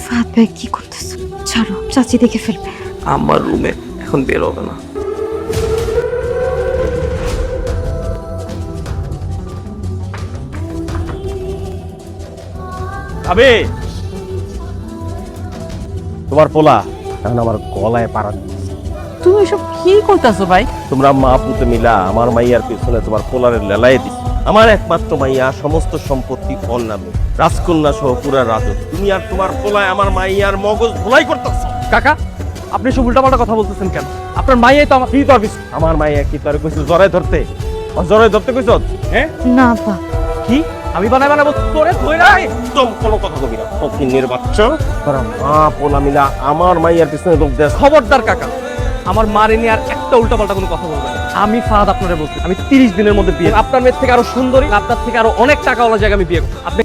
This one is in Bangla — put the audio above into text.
ফাহাদ ভাই কি করতেছো? ছাড়ো, চাচি দেখে ফেলবে। আমার রুমে এখন বের হবে না। আবে তোমার পোলা এখন আমার গলায় পাড়া দিচ্ছে। তুমি এসব কি করতেছো ভাই? তোমরা মা পুতে মিলা আমার মাইয়ার পিছনে তোমার পোলারের লেলাই দিচ্ছ। আমার একমাত্র মাইয়া, সমস্ত সম্পত্তি ওর নামে, রাজকন্যা সহ পুরা রাজত্ব। তুমি আর তোমার পোলায় আমার মাইয়ার মগজ ধোলাই করতেছ। কাকা, আপনি সব উল্টাপাল্টা কথা বলতেছেন কেন? আপনার মাইয়াই তো আমার। কি তোর আমার মাইয়া কি তোর কইছিস জরায় ধরতে? জরায় ধরতে কইছ? হ্যাঁ না আপা, কি আমি বানাবো তোরে ধরে নাই? একদম কোনো কথা কবি না। ফকিন্নির বাচ্চা, তোরা মা পোলা মিলা আমার মাইয়ার পিছনে লোক দেশ। খবরদার কাকা, আমার মারে নিয়ে আর একটা উল্টাপাল্টা কোনো কথা বলবেন না। আমি ফাহাদ আপনারে বলছি, আমি 30 দিনের মধ্যে বিয়ে। আপনার মেয়ের থেকে আরো সুন্দরী, আপনার থেকে আরো অনেক টাকাওয়ালা জায়গা আমি বিয়ে করব। আপনি